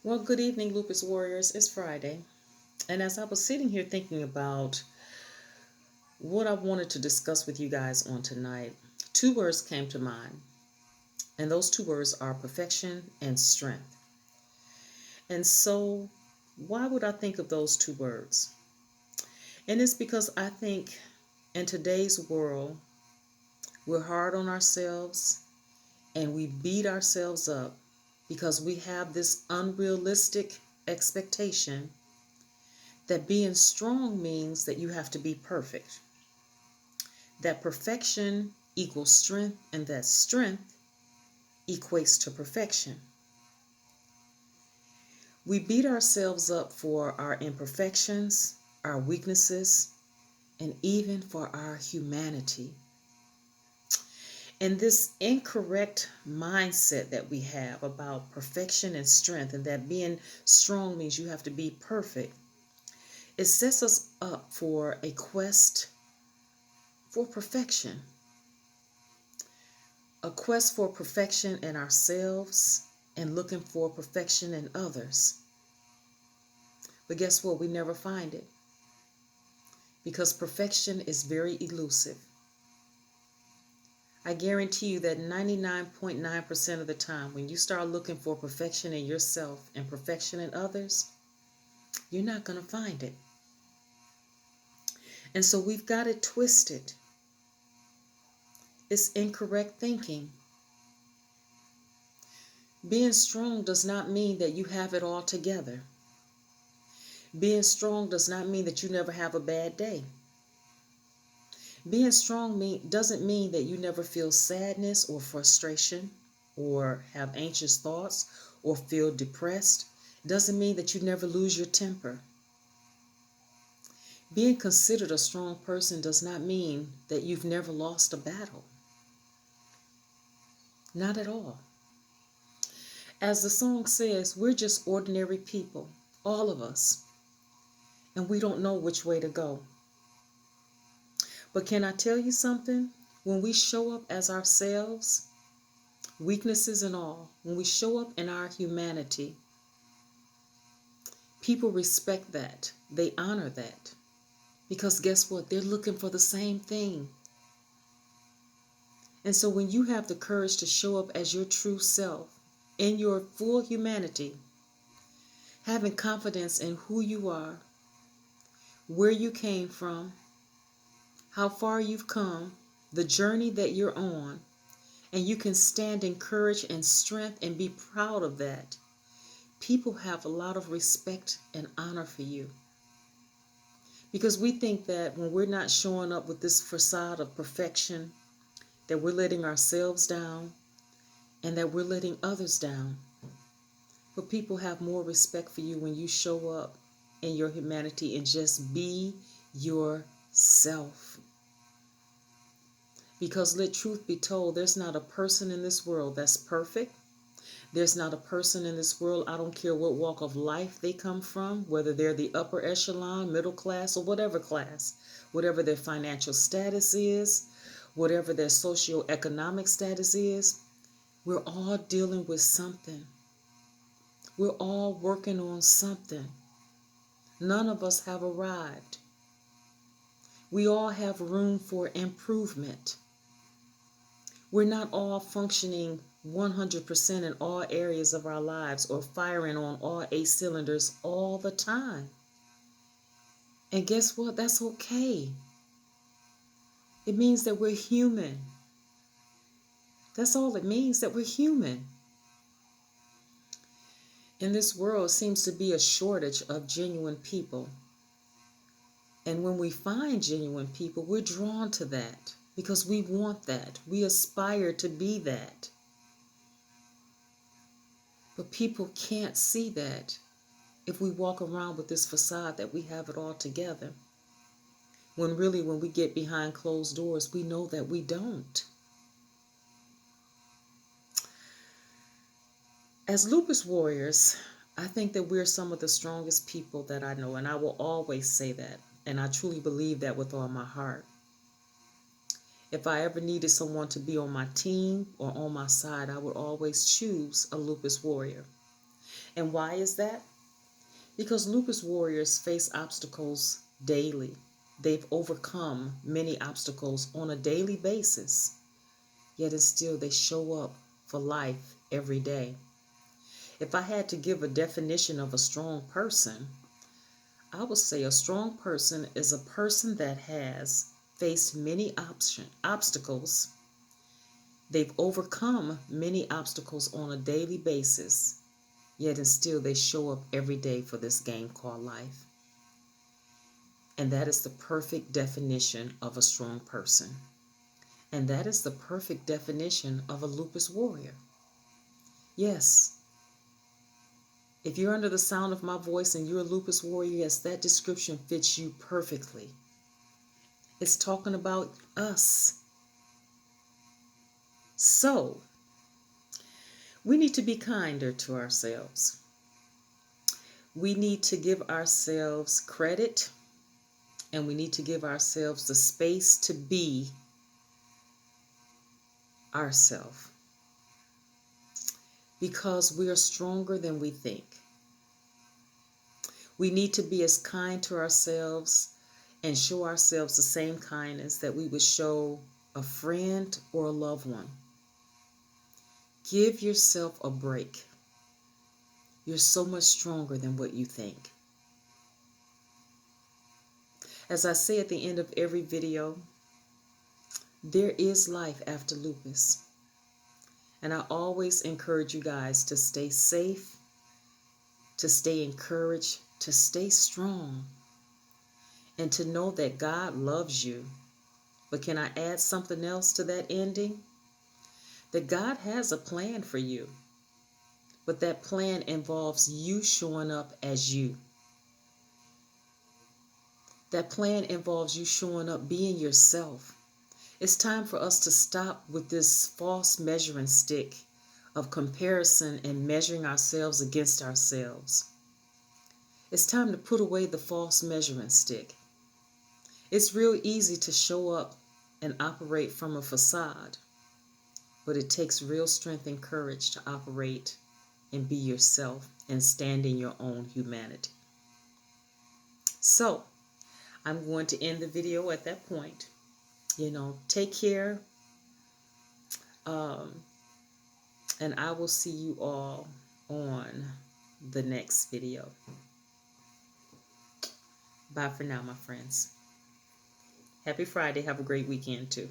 Well, good evening, Lupus Warriors. It's Friday. And as I was sitting here thinking about what I wanted to discuss with you guys on tonight, two words came to mind. And those two words are perfection and strength. And so, why would I think of those two words? And it's because I think in today's world, we're hard on ourselves and we beat ourselves up because we have this unrealistic expectation that being strong means that you have to be perfect, that perfection equals strength, and that strength equates to perfection. We beat ourselves up for our imperfections, our weaknesses, and even for our humanity. And this incorrect mindset that we have about perfection and strength, and that being strong means you have to be perfect, it sets us up for a quest for perfection. A quest for perfection in ourselves and looking for perfection in others. But guess what? We never find it because perfection is very elusive. I guarantee you that 99.9% of the time, when you start looking for perfection in yourself and perfection in others, you're not going to find it. And so we've got it twisted. It's incorrect thinking. Being strong does not mean that you have it all together. Being strong does not mean that you never have a bad day. Being strong doesn't mean that you never feel sadness or frustration or have anxious thoughts or feel depressed. It doesn't mean that you never lose your temper. Being considered a strong person does not mean that you've never lost a battle. Not at all. As the song says, we're just ordinary people, all of us, and we don't know which way to go. But can I tell you something? When we show up as ourselves, weaknesses and all, when we show up in our humanity, people respect that. They honor that. Because guess what? They're looking for the same thing. And so when you have the courage to show up as your true self, in your full humanity, having confidence in who you are, where you came from, how far you've come, the journey that you're on, and you can stand in courage and strength and be proud of that, people have a lot of respect and honor for you. Because we think that when we're not showing up with this facade of perfection, that we're letting ourselves down and that we're letting others down. But people have more respect for you when you show up in your humanity and just be yourself. Because let truth be told, there's not a person in this world that's perfect. There's not a person in this world, I don't care what walk of life they come from, whether they're the upper echelon, middle class, or class, whatever their financial status is, whatever their socioeconomic status is, we're all dealing with something. We're all working on something. None of us have arrived. We all have room for improvement. We're not all functioning 100% in all areas of our lives or firing on all 8 cylinders all the time. And guess what? That's okay. It means that we're human. That's all it means, that we're human. In this world seems to be a shortage of genuine people. And when we find genuine people, we're drawn to that because we want that. We aspire to be that. But people can't see that if we walk around with this facade that we have it all together. When really, when we get behind closed doors, we know that we don't. As Lupus Warriors, I think that we're some of the strongest people that I know, and I will always say that. And I truly believe that with all my heart. If I ever needed someone to be on my team or on my side, I would always choose a Lupus Warrior. And why is that? Because lupus warriors face obstacles daily. They've overcome many obstacles on a daily basis, yet and still they show up for life every day. If I had to give a definition of a strong person, I would say a strong person is a person that has faced many obstacles. They've overcome many obstacles on a daily basis, yet and still they show up every day for this game called life. And that is the perfect definition of a strong person. And that is the perfect definition of a lupus warrior. Yes, if you're under the sound of my voice and you're a lupus warrior, yes, that description fits you perfectly. It's talking about us. So, we need to be kinder to ourselves. We need to give ourselves credit, and we need to give ourselves the space to be ourselves, because we are stronger than we think. We need to be as kind to ourselves and show ourselves the same kindness that we would show a friend or a loved one. Give yourself a break. You're so much stronger than what you think. As I say at the end of every video, there is life after lupus. And I always encourage you guys to stay safe, to stay encouraged, to stay strong, and to know that God loves you. But can I add something else to that ending? That God has a plan for you, but that plan involves you showing up as you. That plan involves you showing up being yourself. It's time for us to stop with this false measuring stick of comparison and measuring ourselves against ourselves. It's time to put away the false measuring stick. It's real easy to show up and operate from a facade, but it takes real strength and courage to operate and be yourself and stand in your own humanity. So, I'm going to end the video at that point. Take care. And I will see you all on the next video. Bye for now, my friends. Happy Friday. Have a great weekend, too.